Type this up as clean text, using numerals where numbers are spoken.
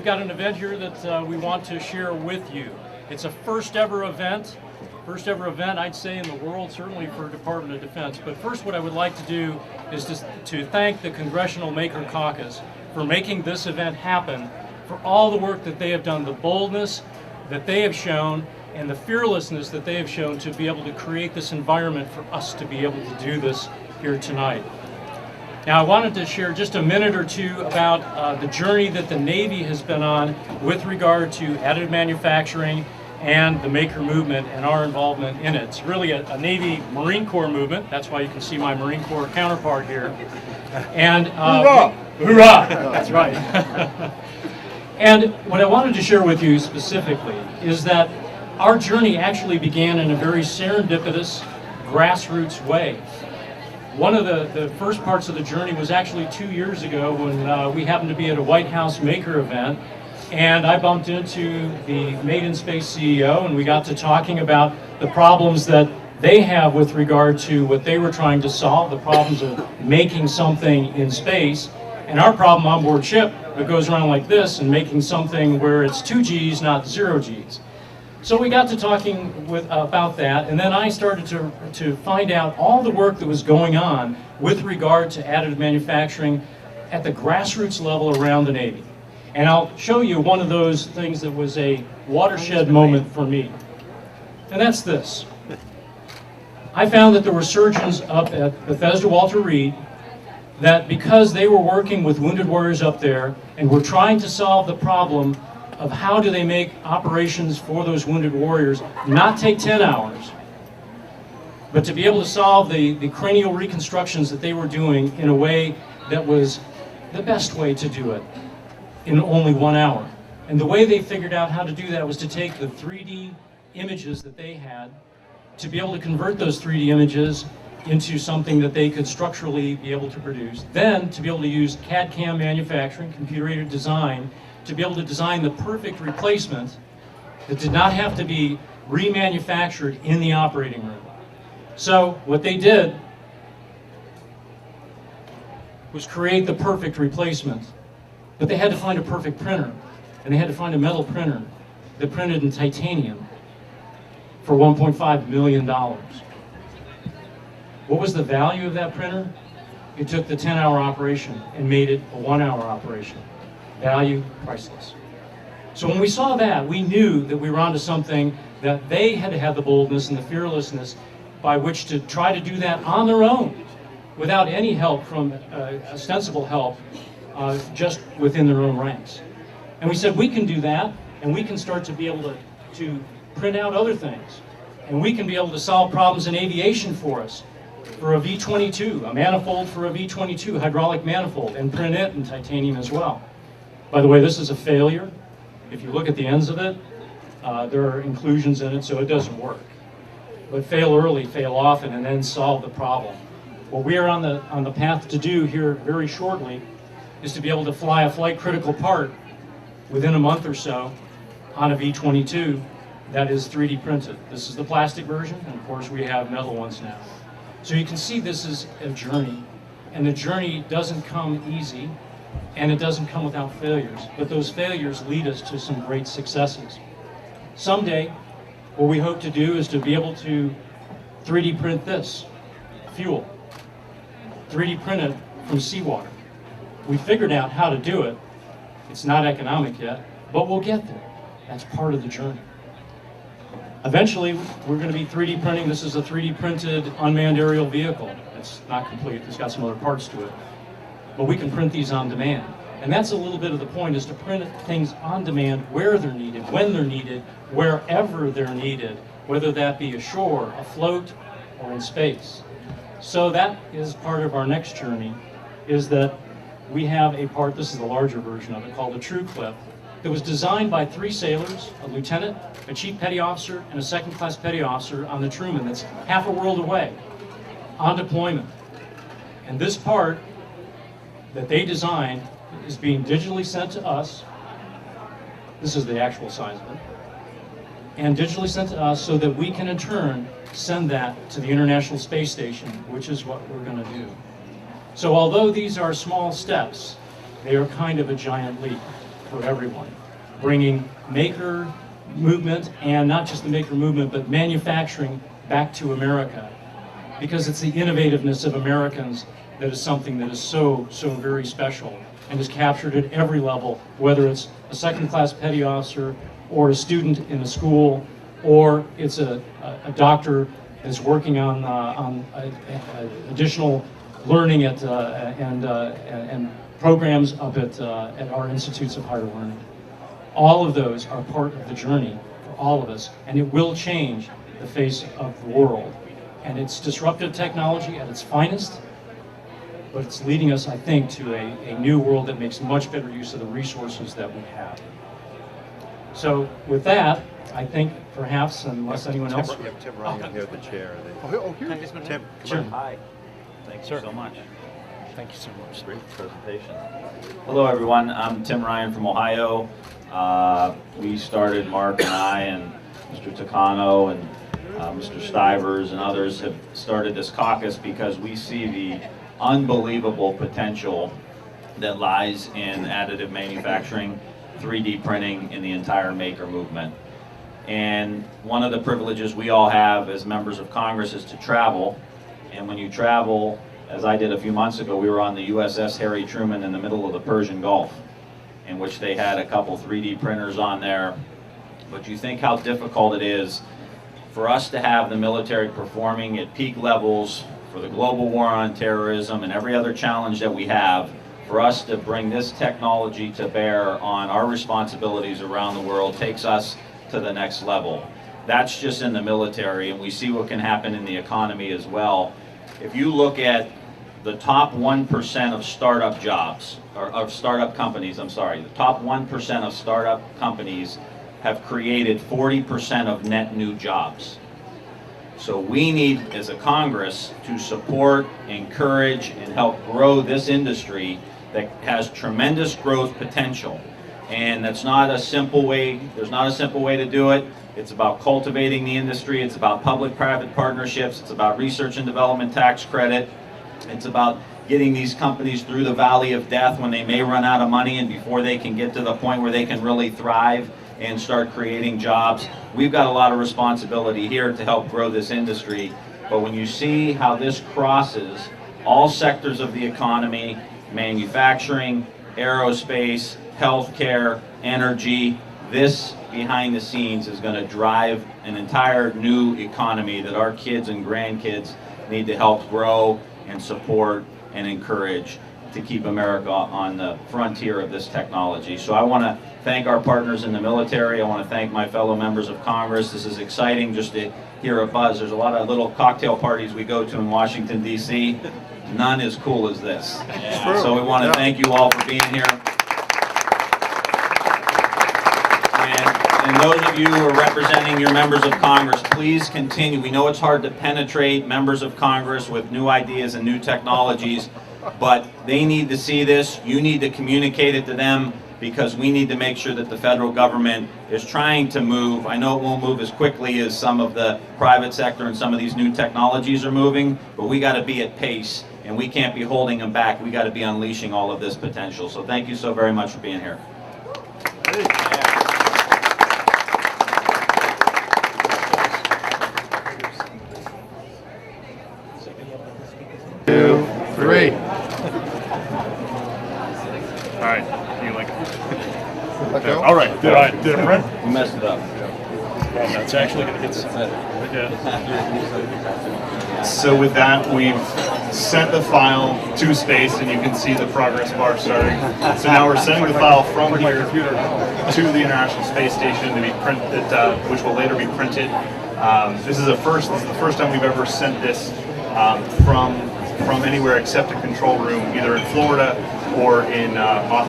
we've got an event here that we want to share with you. It's a first ever event, I'd say, in the world, certainly for Department of Defense. But first, what I would like to do is to thank the Congressional Maker Caucus for making this event happen, for all the work that they have done, the boldness that they have shown, and the fearlessness that they have shown to be able to create this environment for us to be able to do this here tonight. Now, I wanted to share just a minute or two about the journey that the Navy has been on with regard to additive manufacturing and the Maker movement and our involvement in it. It's really a Navy Marine Corps movement. That's why you can see my Marine Corps counterpart here. And hoorah! Hoorah! That's right. And what I wanted to share with you specifically is that our journey actually began in a very serendipitous, grassroots way. One of the first parts of the journey was actually 2 years ago when we happened to be at a White House Maker event, and I bumped into the Made in Space CEO, and we got to talking about the problems that they have with regard to what they were trying to solve, the problems of making something in space, and our problem on board ship that goes around like this and making something where it's 2 Gs, not 0 Gs. So we got to talking about that, and then I started to find out all the work that was going on with regard to additive manufacturing at the grassroots level around the Navy. And I'll show you one of those things that was a watershed moment for me. And that's this. I found that there were surgeons up at Bethesda Walter Reed that, because they were working with wounded warriors up there and were trying to solve the problem of how do they make operations for those wounded warriors not take 10 hours, but to be able to solve the cranial reconstructions that they were doing in a way that was the best way to do it in only 1 hour. And the way they figured out how to do that was to take the 3D images that they had, to be able to convert those 3D images into something that they could structurally be able to produce, then to be able to use CAD/CAM manufacturing, computer-aided design, to be able to design the perfect replacement that did not have to be remanufactured in the operating room. So what they did was create the perfect replacement, but they had to find a perfect printer, and they had to find a metal printer that printed in titanium for $1.5 million. What was the value of that printer? It took the 10-hour operation and made it a 1-hour operation. Value, priceless. So when we saw that, we knew that we were onto something, that they had to have the boldness and the fearlessness by which to try to do that on their own, without any help from ostensible help, just within their own ranks. And we said, we can do that, and we can start to be able to print out other things, and we can be able to solve problems in aviation for us, for a V-22, a manifold for a V-22, hydraulic manifold, and print it in titanium as well. By the way, this is a failure. If you look at the ends of it, there are inclusions in it, so it doesn't work. But fail early, fail often, and then solve the problem. What we are on the path to do here very shortly is to be able to fly a flight critical part within a month or so on a V-22 that is 3D printed. This is the plastic version, and of course we have metal ones now. So you can see this is a journey, and the journey doesn't come easy, and it doesn't come without failures, but those failures lead us to some great successes. Someday, what we hope to do is to be able to 3D print this, fuel, 3D print it from seawater. We figured out how to do it. It's not economic yet, but we'll get there. That's part of the journey. Eventually, we're going to be 3D printing. This is a 3D printed unmanned aerial vehicle. It's not complete. It's got some other parts to it. But we can print these on demand. And that's a little bit of the point, is to print things on demand where they're needed, when they're needed, wherever they're needed, whether that be ashore, afloat, or in space. So that is part of our next journey, is that we have a part, this is the larger version of it, called a True Clip, that was designed by 3 sailors, a lieutenant, a chief petty officer, and a second-class petty officer on the Truman that's half a world away, on deployment. And this part that they designed is being digitally sent to us. This is the actual size of it. And digitally sent to us so that we can in turn send that to the International Space Station, which is what we're going to do. So although these are small steps, they are kind of a giant leap. for everyone, bringing maker movement, and not just the maker movement, but manufacturing back to America. Because it's the innovativeness of Americans that is something that is so very special and is captured at every level, whether it's a second-class petty officer or a student in a school, or it's a doctor that's working on additional learning at and programs up at our institutes of higher learning. All of those are part of the journey for all of us, and it will change the face of the world. And it's disruptive technology at its finest, but it's leading us, I think, to a new world that makes much better use of the resources that we have. So with that, I think perhaps, unless anyone else... We have Tim Ryan here, the chair. Here. Tim, Sure. Hi. Thank you so much. Thank you so much. Great presentation. Hello, everyone. I'm Tim Ryan from Ohio. We started, Mark and I and Mr. Takano and Mr. Stivers and others have started this caucus because we see the unbelievable potential that lies in additive manufacturing, 3D printing, in the entire maker movement. And one of the privileges we all have as members of Congress is to travel. And when you travel, as I did a few months ago, we were on the USS Harry Truman in the middle of the Persian Gulf, in which they had a couple 3D printers on there. But you think how difficult it is for us to have the military performing at peak levels for the global war on terrorism and every other challenge that we have, for us to bring this technology to bear on our responsibilities around the world takes us to the next level. That's just in the military, and we see what can happen in the economy as well. If you look at the top 1% of startup jobs, or of startup companies, I'm sorry, the top 1% of startup companies have created 40% of net new jobs. So we need, as a Congress, to support, encourage, and help grow this industry that has tremendous growth potential. And that's not a simple way, there's not a simple way to do it. It's about cultivating the industry, it's about public-private partnerships, it's about research and development tax credit, it's about getting these companies through the valley of death when they may run out of money and before they can get to the point where they can really thrive and start creating jobs. We've got a lot of responsibility here to help grow this industry, but when you see how this crosses all sectors of the economy, manufacturing, aerospace, healthcare, energy, this behind the scenes is going to drive an entire new economy that our kids and grandkids need to help grow and support and encourage to keep America on the frontier of this technology. So I want to thank our partners in the military. I want to thank my fellow members of Congress. This is exciting just to hear a buzz. There's a lot of little cocktail parties we go to in Washington, D.C. None as cool as this. So we want to thank you all for being here. And those of you who are representing your members of Congress, please continue. We know it's hard to penetrate members of Congress with new ideas and new technologies, but they need to see this. You need to communicate it to them because we need to make sure that the federal government is trying to move. I know it won't move as quickly as some of the private sector and some of these new technologies are moving, but we got to be at pace and we can't be holding them back. We got to be unleashing all of this potential. So thank you so very much for being here. Two, three. All right. Do you like it? Let go. All right. Did it print? You messed it up. Well, that's actually going to get submitted. Yeah. So with that, we've sent the file to space, and you can see the progress bar starting. So now we're sending the file from here to the International Space Station to be printed, which will later be printed. This is the first time we've ever sent this from anywhere except a control room, either in Florida or in